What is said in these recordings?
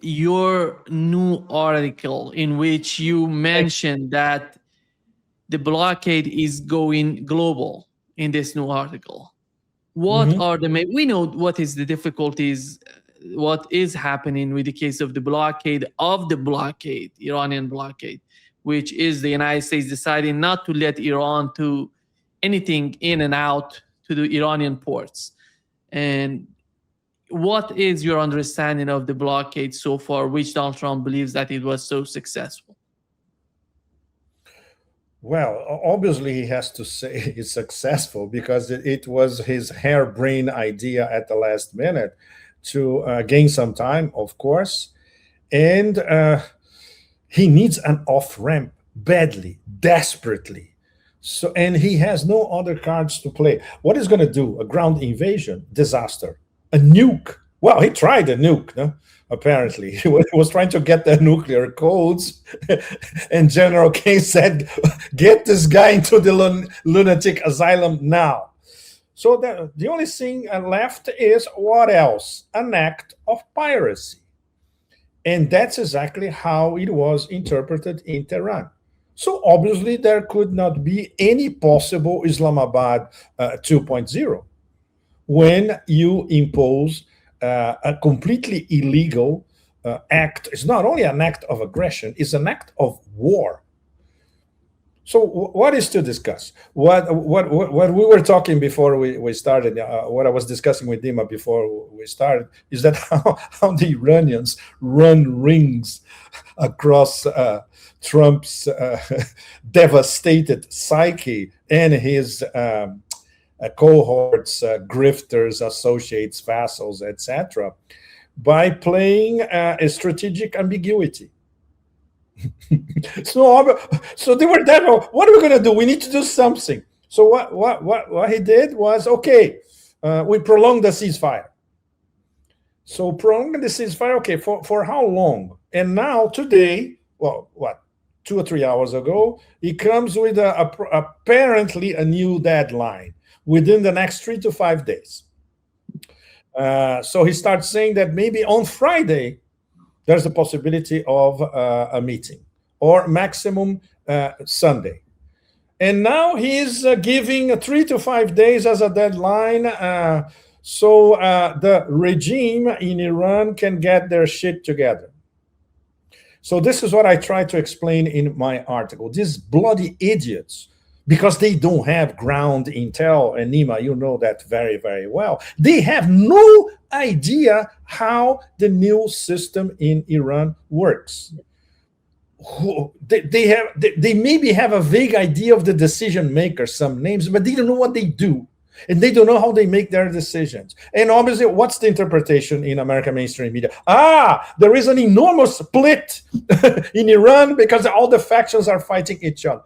your new article in which you mentioned that the blockade is going global in this new article. What Mhm. are we know what is the difficulties, what is happening with the case of the blockade, Iranian blockade, which is the United States deciding not to let Iran to anything in and out to the Iranian ports. And what is your understanding of the blockade so far, which Donald Trump believes that it was so successful? Well, obviously, he has to say it's successful because it was his harebrained idea at the last minute to gain some time, of course. And he needs an off ramp badly, desperately. So, and he has no other cards to play. What is going to do? A ground invasion, disaster, a nuke. Well, he tried a nuke, no? Apparently. He was trying to get the nuclear codes. And General King said, get this guy into the lunatic asylum now. So the only thing left is what else? An act of piracy. And that's exactly how it was interpreted in Tehran. So obviously, there could not be any possible Islamabad 2.0 when you impose a completely illegal act. It's not only an act of aggression, it's an act of war. So what is to discuss? What we were talking before we started, what I was discussing with Dima before we started, is that how the Iranians run rings across Trump's devastated psyche and his cohorts, grifters, associates, vassals, etc., by playing a strategic ambiguity. So they were there. What are we going to do? We need to do something. So what he did was, okay, we prolonged the ceasefire. So prolonging the ceasefire, okay, for how long? And now today, well, what, 2 or 3 hours ago, he comes with apparently a new deadline within the next 3 to 5 days. So he starts saying that maybe on Friday there's a possibility of a meeting, or maximum Sunday. And now he's giving 3 to 5 days as a deadline, so the regime in Iran can get their shit together. So this is what I try to explain in my article. These bloody idiots, because they don't have ground intel, and Nima, you know that very, very well. They have no idea how the new system in Iran works. They maybe have a vague idea of the decision makers, some names, but they don't know what they do. And they don't know how they make their decisions. And obviously, what's the interpretation in American mainstream media? There is an enormous split in Iran because all the factions are fighting each other.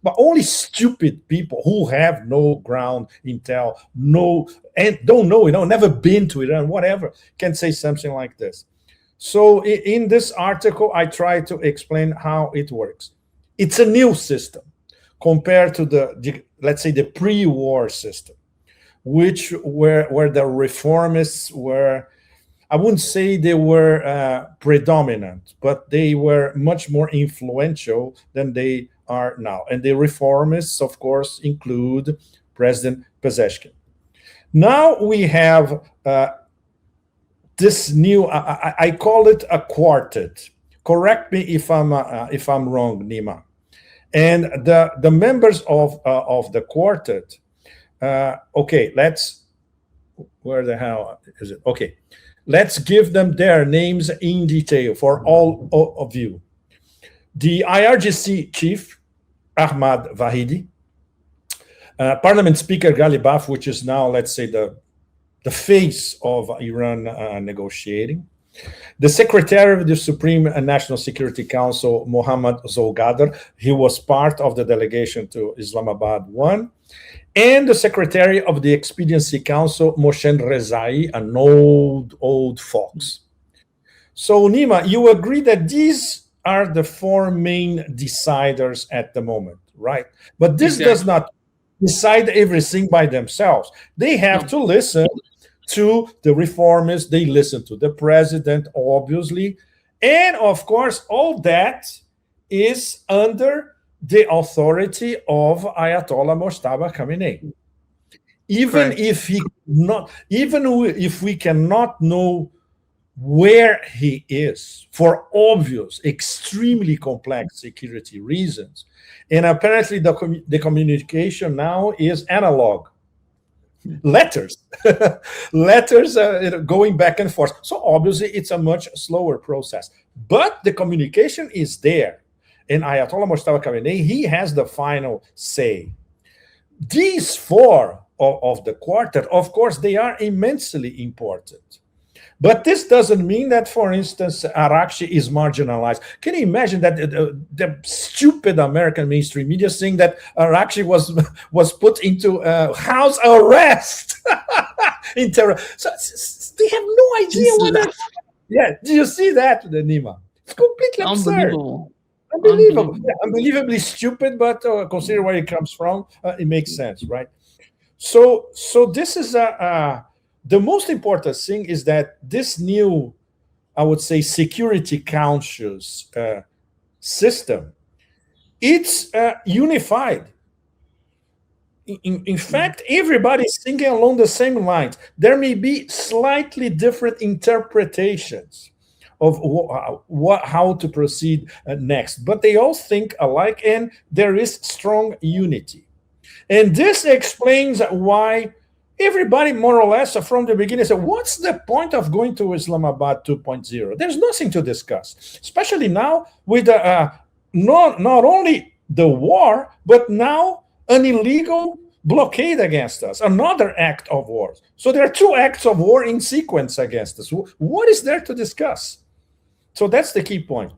But only stupid people who have no ground intel, and don't know, never been to Iran, whatever, can say something like this. So in this article, I try to explain how it works. It's a new system compared to let's say, the pre-war system, where the reformists were, I wouldn't say they were predominant, but they were much more influential than they are now. And the reformists, of course, include President Pezeshkian. Now we have this new, I call it a quartet. Correct me if I'm wrong, Nima. And the members of the quartet, okay, where the hell is it? Okay, let's give them their names in detail for all of you. The IRGC chief, Ahmad Vahidi, Parliament Speaker Ghalibaf, which is now, let's say, the face of Iran negotiating. The Secretary of the Supreme National Security Council, Mohammad Zolgadar, he was part of the delegation to Islamabad 1. And the Secretary of the Expediency Council, Moshen Rezai, an old fox. So, Nima, you agree that these are the four main deciders at the moment, right? But this does not decide everything by themselves. They have to listen to the reformists. They listen to the president, obviously. And of course, all that is under the authority of Ayatollah Mojtaba Khamenei. Even Correct. if he not, even if we cannot know where he is for obvious, extremely complex security reasons, and apparently the communication now is analog, letters, letters going back and forth. So obviously it's a much slower process, but the communication is there, and Ayatollah Mojtaba Khamenei, he has the final say. These four of the quartet, of course, they are immensely important. But this doesn't mean that, for instance, Arakshi is marginalized. Can you imagine that the stupid American mainstream media saying that Arakshi was put into house arrest in terror? So they have no idea what that. Yeah, do you see that, Nima? It's completely absurd. Unbelievable. Unbelievable. Yeah, unbelievably stupid, but consider where it comes from, it makes sense, right? So this is the most important thing is that this new, I would say, security conscious system, it's unified. In fact, everybody's thinking along the same lines. There may be slightly different interpretations of how to proceed next, but they all think alike, and there is strong unity. And this explains why everybody, more or less, from the beginning said, what's the point of going to Islamabad 2.0? There's nothing to discuss, especially now with not only the war, but now an illegal blockade against us, another act of war. So there are two acts of war in sequence against us. What is there to discuss? So that's the key point.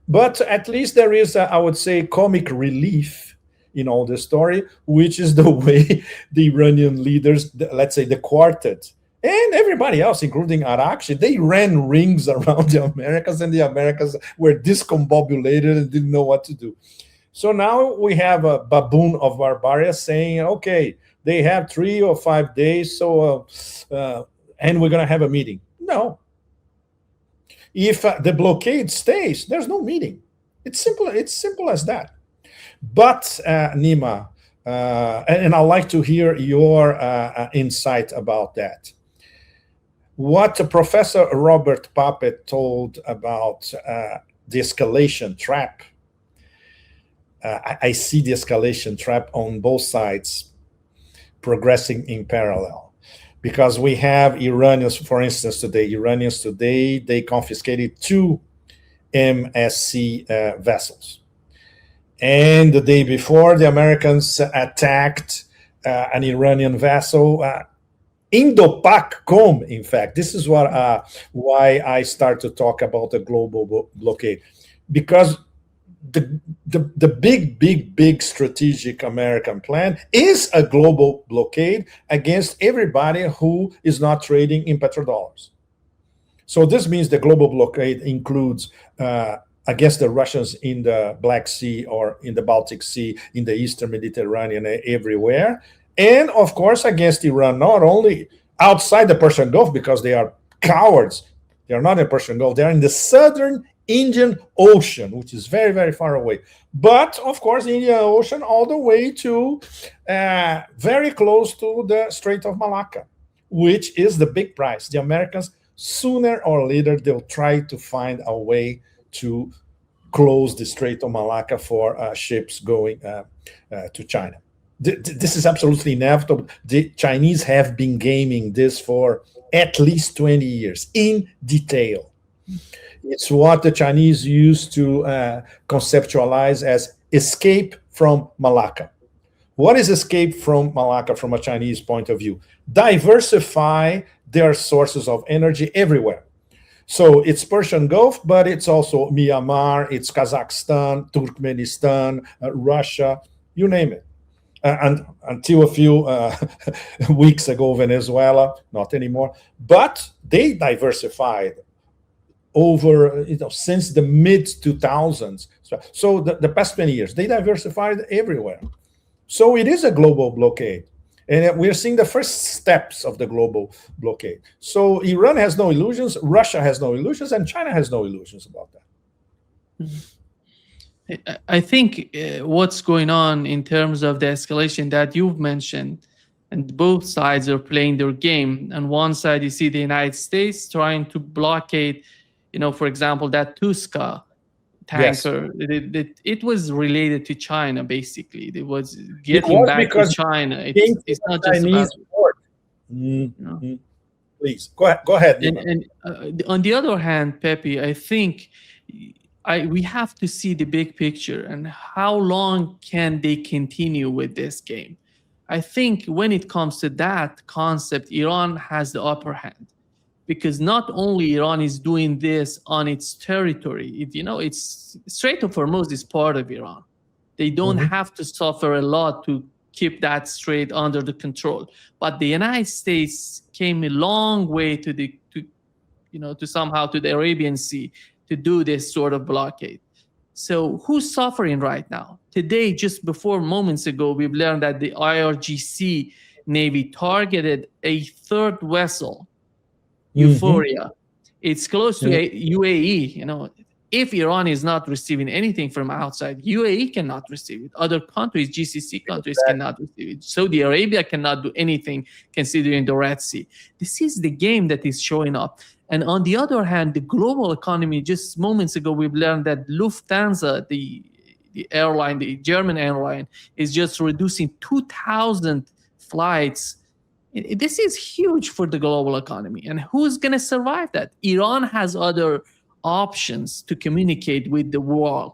But at least there is, I would say, comic relief in all this story, which is the way the Iranian leaders, let's say the quartet, and everybody else, including Arakshi, they ran rings around the Americans, and the Americans were discombobulated and didn't know what to do. So now we have a baboon of Barbaria saying, okay, they have 3 or 5 days, so and we're going to have a meeting. No. If the blockade stays, there's no meeting. It's simple as that. But Nima, and I'd like to hear your insight about that. What Professor Robert Pepe told about the escalation trap, I see the escalation trap on both sides progressing in parallel. Because we have Iranians, for instance, today, they confiscated 2 MSC vessels. And the day before, the Americans attacked an Iranian vessel, Indo-Pac-Com, in fact. This is why I start to talk about the global blockade. Because the big strategic American plan is a global blockade against everybody who is not trading in petrodollars. So this means the global blockade includes against the Russians in the Black Sea or in the Baltic Sea, in the Eastern Mediterranean, everywhere. And of course, against Iran, not only outside the Persian Gulf, because they are cowards. They are not in the Persian Gulf. They are in the southern Indian Ocean, which is very, very far away. But of course, the Indian Ocean all the way to very close to the Strait of Malacca, which is the big prize. The Americans, sooner or later, they'll try to find a way to close the Strait of Malacca for ships going to China. This is absolutely inevitable. The Chinese have been gaming this for at least 20 years in detail. It's what the Chinese used to conceptualize as escape from Malacca. What is escape from Malacca from a Chinese point of view? Diversify their sources of energy everywhere. So it's Persian Gulf, but it's also Myanmar, it's Kazakhstan, Turkmenistan, Russia, you name it. And until a few weeks ago, Venezuela, not anymore. But they diversified over, since the mid 2000s. So the past 20 years, they diversified everywhere. So it is a global blockade. And we're seeing the first steps of the global blockade. So Iran has no illusions, Russia has no illusions, and China has no illusions about that. I think what's going on in terms of the escalation that you've mentioned, and both sides are playing their game. On one side, you see the United States trying to blockade, for example, that Tuska tanker. Yes. It was related to China, basically. It was getting back to China. It's not just about... Please, go ahead. And on the other hand, Pepe, I think we have to see the big picture and how long can they continue with this game. I think when it comes to that concept, Iran has the upper hand, because not only Iran is doing this on its territory, it's Strait of Hormuz is part of Iran. They don't have to suffer a lot to keep that strait under the control. But the United States came a long way to somehow to the Arabian Sea to do this sort of blockade. So who's suffering right now? Today, just before moments ago, we've learned that the IRGC Navy targeted a third vessel, Euphoria. It's close to UAE. If Iran is not receiving anything from outside, UAE cannot receive it. Other countries, GCC countries, cannot receive it. Saudi Arabia cannot do anything considering the Red Sea. This is the game that is showing up. And on the other hand, the global economy, just moments ago, we've learned that Lufthansa, the airline, the German airline, is just reducing 2,000 flights. This is huge for the global economy. And who's going to survive that? Iran has other options to communicate with the world.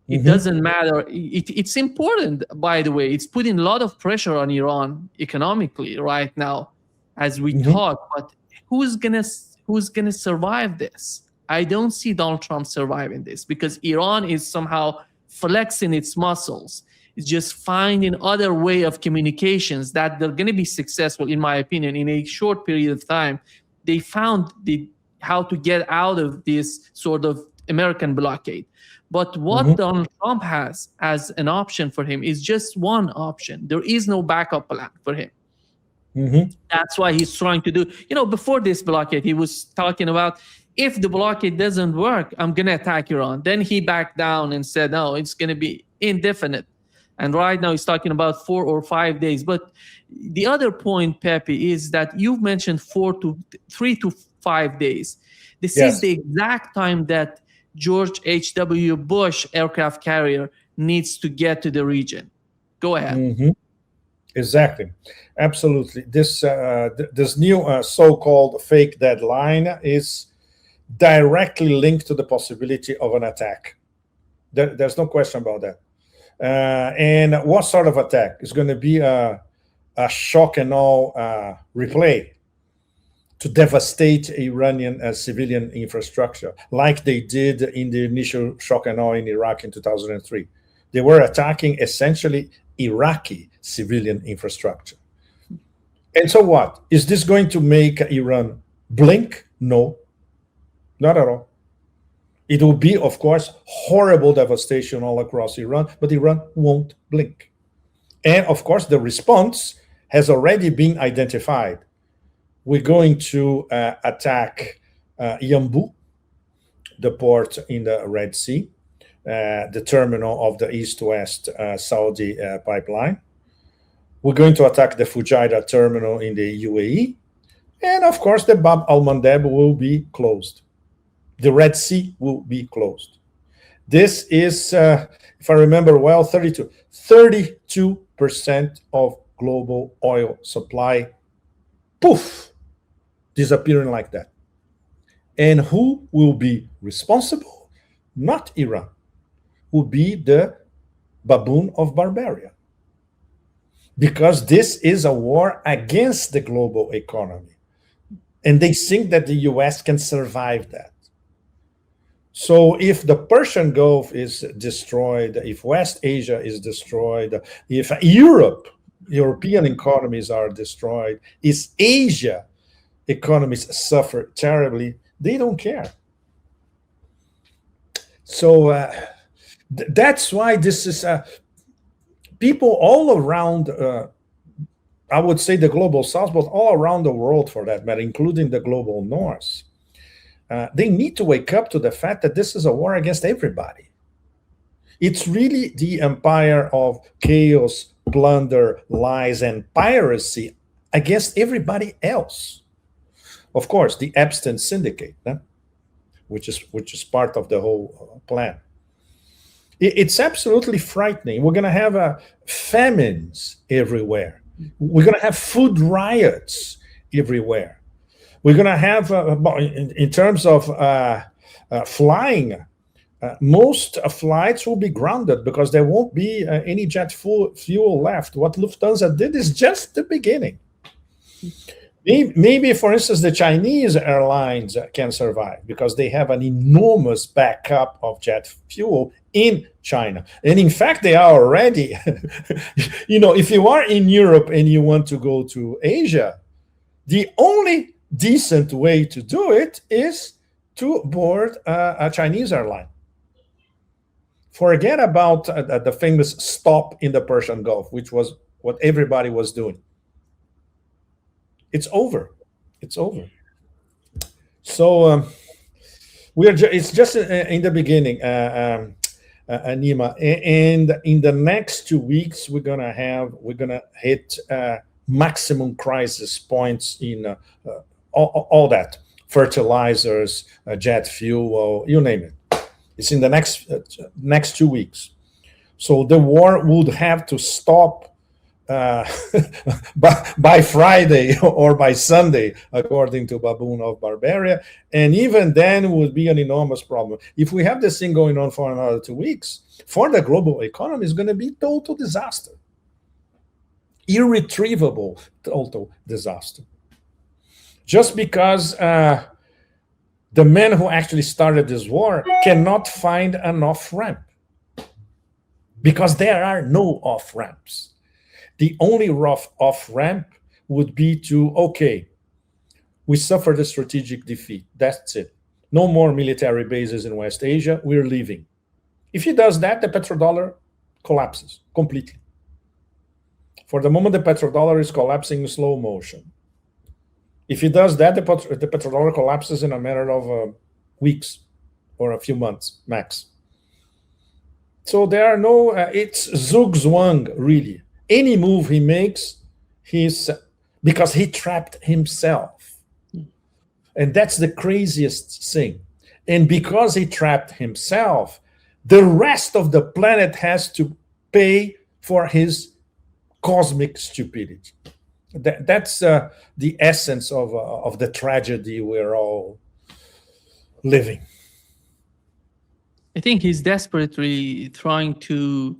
It doesn't matter. It's important, by the way. It's putting a lot of pressure on Iran economically right now as we talk. But who's gonna survive this? I don't see Donald Trump surviving this, because Iran is somehow flexing its muscles. It's just finding other way of communications that they're going to be successful, in my opinion, in a short period of time. They found how to get out of this sort of American blockade. But what Donald Trump has as an option for him is just one option. There is no backup plan for him. That's why he's trying to do, before this blockade, he was talking about, if the blockade doesn't work, I'm going to attack Iran. Then he backed down and said, no, it's going to be indefinite. And right now he's talking about 4 or 5 days. But the other point, Pepe, is that you've mentioned 3 to 5 days. This is the exact time that George H.W. Bush aircraft carrier needs to get to the region. Go ahead. Exactly. Absolutely. This new so-called fake deadline is directly linked to the possibility of an attack. There's no question about that. And what sort of attack? It's going to be a shock and awe replay to devastate Iranian civilian infrastructure, like they did in the initial shock and awe in Iraq in 2003. They were attacking essentially Iraqi civilian infrastructure. And so what? Is this going to make Iran blink? No, not at all. It will be, of course, horrible devastation all across Iran, but Iran won't blink. And of course, the response has already been identified. We're going to attack Yanbu, the port in the Red Sea, the terminal of the East-West Saudi pipeline. We're going to attack the Fujairah terminal in the UAE. And of course, the Bab al-Mandeb will be closed. The Red Sea will be closed. This is, if I remember well, 32% of global oil supply, poof, disappearing like that. And who will be responsible? Not Iran. Will be the baboon of Barbaria. Because this is a war against the global economy. And they think that the US can survive that. So if the Persian Gulf is destroyed, if West Asia is destroyed, if European economies are destroyed, if Asia economies suffer terribly, they don't care. So that's why this is people all around I would say the global south, but all around the world for that matter, including the global north, they need to wake up to the fact that this is a war against everybody. It's really the empire of chaos, plunder, lies, and piracy against everybody else. Of course, the Epstein Syndicate, which is part of the whole plan. It's absolutely frightening. We're going to have famines everywhere. We're going to have food riots everywhere. We're going to have, in terms of flying, most flights will be grounded because there won't be any jet fuel left. What Lufthansa did is just the beginning. Maybe, for instance, the Chinese airlines can survive because they have an enormous backup of jet fuel in China. And in fact, they are already, if you are in Europe and you want to go to Asia, the only decent way to do it is to board a Chinese airline. Forget about the famous stop in the Persian Gulf, which was what everybody was doing. It's over. It's over. So it's just in the beginning, Nima. And in the next 2 weeks, we're gonna hit maximum crisis points in all that fertilizers, jet fuel, you name it. It's in the next 2 weeks. So the war would have to stop by Friday or by Sunday, according to Baboon of Barbaria. And even then would be an enormous problem. If we have this thing going on for another 2 weeks, for the global economy, it's going to be total disaster. Irretrievable total disaster. Just because the men who actually started this war cannot find an off-ramp. Because there are no off-ramps. The only rough off-ramp would be okay, we suffered a strategic defeat. That's it. No more military bases in West Asia. We're leaving. If he does that, the petrodollar collapses completely. For the moment, the petrodollar is collapsing in slow motion. If he does that, the petrodollar collapses in a matter of weeks or a few months max. So there are no, it's zugzwang, really. Any move he makes, because he trapped himself. And that's the craziest thing. And because he trapped himself, the rest of the planet has to pay for his cosmic stupidity. That's the essence of the tragedy we're all living. I think he's desperately trying to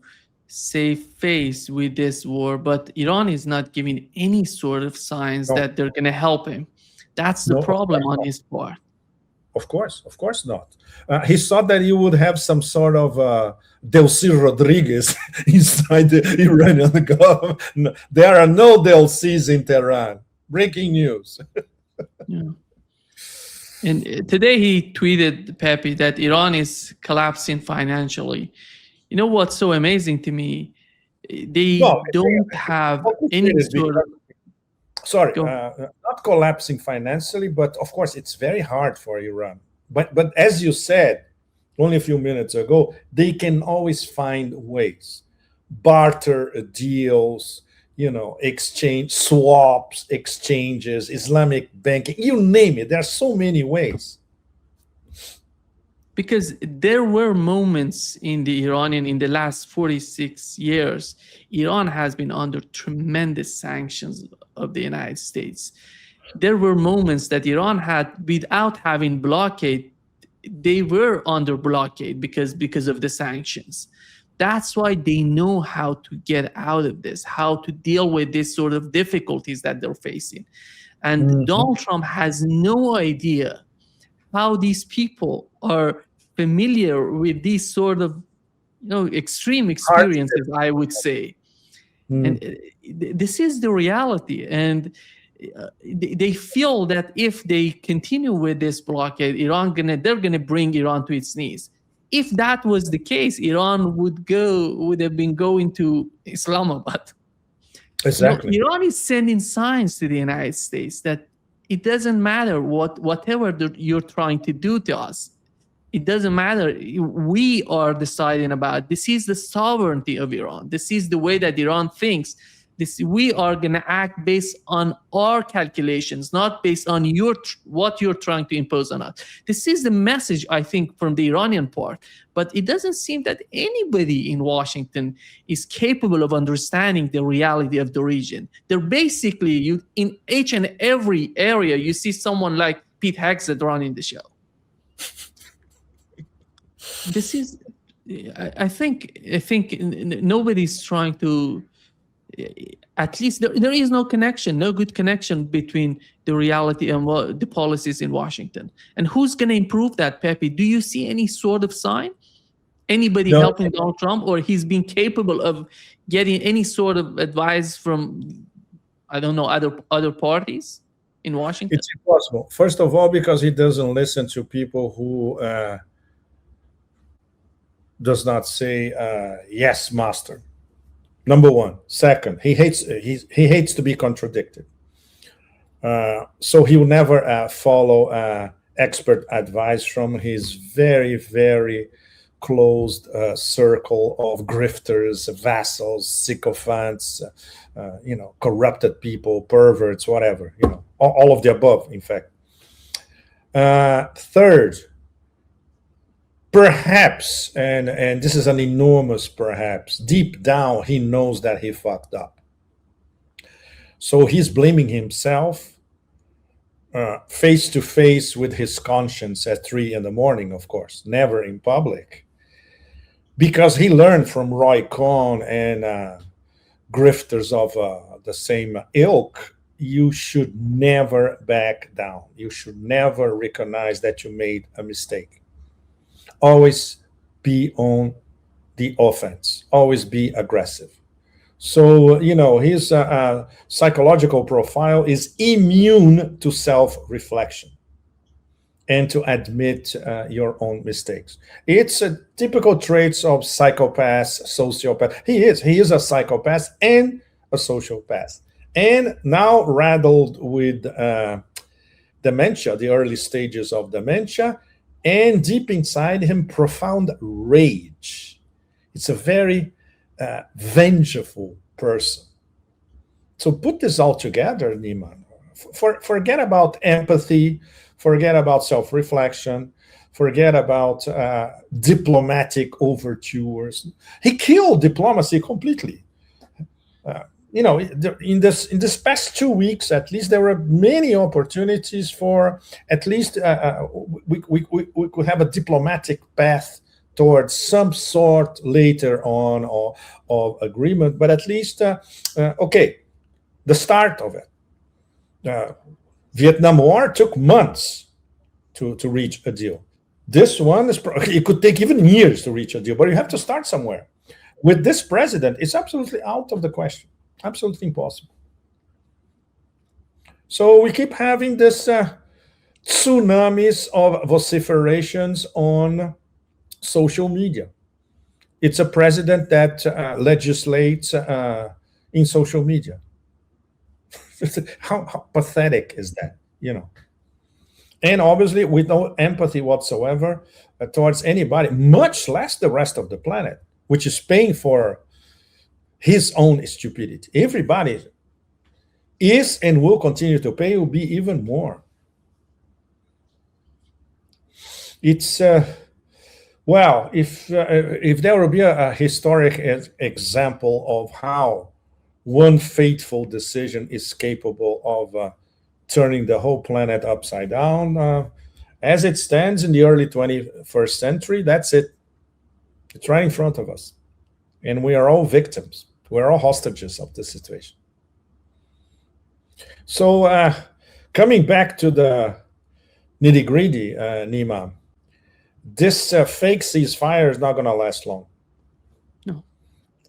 save face with this war, but Iran is not giving any sort of signs that they're going to help him. That's the problem on his part. Of course not. He thought that you would have some sort of Delcy Rodriguez inside the Iranian government. No, there are no Delcys in Tehran. Breaking news. Yeah. And today he tweeted, Pepe, that Iran is collapsing financially. You know what's so amazing to me? They don't have any sort of... Sorry, not collapsing financially, but of course it's very hard for Iran. But as you said only a few minutes ago, they can always find ways. Barter deals, exchange, swaps, exchanges, Islamic banking, you name it. There are so many ways. Because there were moments in the last 46 years, Iran has been under tremendous sanctions of the United States. There were moments that Iran had, without having blockade, they were under blockade because of the sanctions. That's why they know how to get out of this, how to deal with this sort of difficulties that they're facing. And Donald Trump has no idea how these people are familiar with these sort of extreme experiences, I would say. And this is the reality. And they feel that if they continue with this blockade, they're gonna bring Iran to its knees. If that was the case, Iran would have been going to Islamabad. No, Exactly. Iran is sending signs to the United States that it doesn't matter whatever you're trying to do to us. It doesn't matter. We are deciding about this is the sovereignty of Iran. This is the way that Iran thinks. We are going to act based on our calculations, not based on what you're trying to impose on us. This is the message, I think, from the Iranian part. But it doesn't seem that anybody in Washington is capable of understanding the reality of the region. They're basically, in each and every area, you see someone like Pete Hegseth running the show. This is, I think nobody's trying to, at least there is no connection, no good connection between the reality and the policies in Washington. And who's going to improve that, Pepe? Do you see any sort of sign? Anybody No. helping Donald Trump, or he's been capable of getting any sort of advice from, I don't know, other parties in Washington? It's impossible. First of all, because he doesn't listen to people who does not say yes, master. Number one. Second, he hates to be contradicted. So he will never follow expert advice from his very, very closed circle of grifters, vassals, sycophants, corrupted people, perverts, whatever, all of the above, in fact. Third, perhaps, and this is an enormous perhaps, deep down, he knows that he fucked up. So he's blaming himself face to face with his conscience at 3 a.m, of course, never in public. Because he learned from Roy Cohn and grifters of the same ilk, you should never back down. You should never recognize that you made a mistake. Always be on the offense. Always be aggressive. So, his psychological profile is immune to self-reflection and to admit your own mistakes. It's a typical traits of psychopaths, sociopath. He is a psychopath and a sociopath. And now riddled with dementia, the early stages of dementia, and deep inside him, profound rage. It's a very vengeful person. So put this all together, Nima. Forget about empathy, forget about self-reflection, forget about diplomatic overtures. He killed diplomacy completely. In this past 2 weeks, at least, there were many opportunities for at least we could have a diplomatic path towards some sort later on of agreement, but at least, okay, the start of it. Vietnam War took months to reach a deal. This one, it could take even years to reach a deal, but you have to start somewhere. With this president, it's absolutely out of the question. Absolutely impossible. So we keep having this tsunamis of vociferations on social media. It's a president that legislates in social media. How pathetic is that, And obviously with no empathy whatsoever towards anybody, much less the rest of the planet, which is paying for his own stupidity. Everybody is and will continue to pay, will be even more. It's well, if there will be a historic example of how one fateful decision is capable of turning the whole planet upside down, as it stands in the early 21st century, that's it. It's right in front of us. And we are all victims. We're all hostages of the situation. So coming back to the nitty-gritty, Nima, this fake ceasefire is not going to last long. No.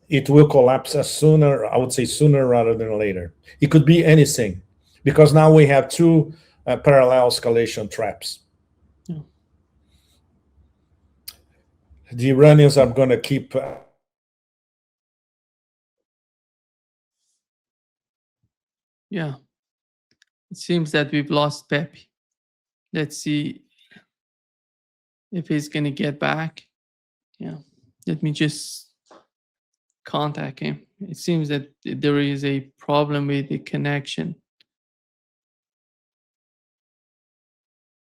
It will collapse sooner, I would say sooner rather than later. It could be anything, because now we have two parallel escalation traps. No. The Iranians are going to keep Yeah. It seems that we've lost Pepe. Let's see if he's going to get back. Yeah. Let me just contact him. It seems that there is a problem with the connection.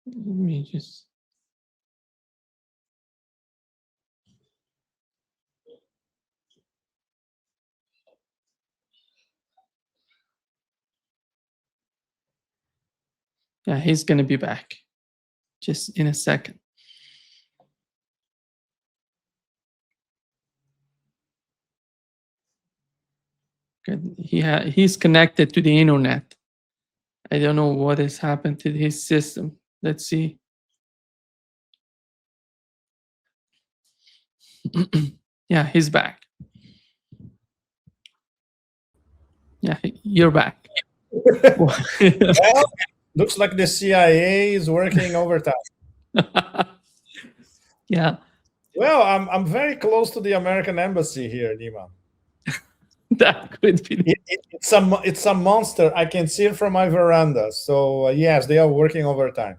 Let me just. Yeah, he's going to be back just in a second. Good. He's connected to the internet. I don't know what has happened to his system. Let's see. Yeah, he's back. Yeah, you're back. Well, looks like the CIA is working overtime. Yeah, Well, I'm very close to the American embassy here, Nima. that could be. It's a monster. I can see it from my veranda. So yes, they are working overtime.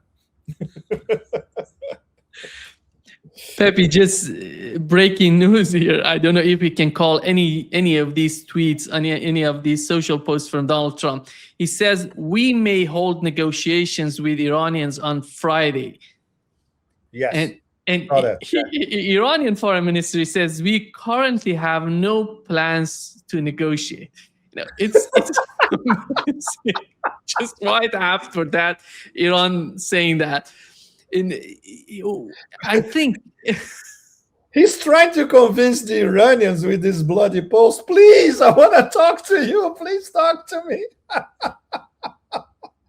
Pepe, just breaking news here. I don't know if we can call any of these tweets, any of these social posts from Donald Trump. He says we may hold negotiations with Iranians on Friday. Yes. And Iranian foreign ministry says we currently have no plans to negotiate. You know, it's just right after that, Iran saying that. And I think he's trying to convince the Iranians with this bloody post. Please, I want to talk to you. Please talk to me.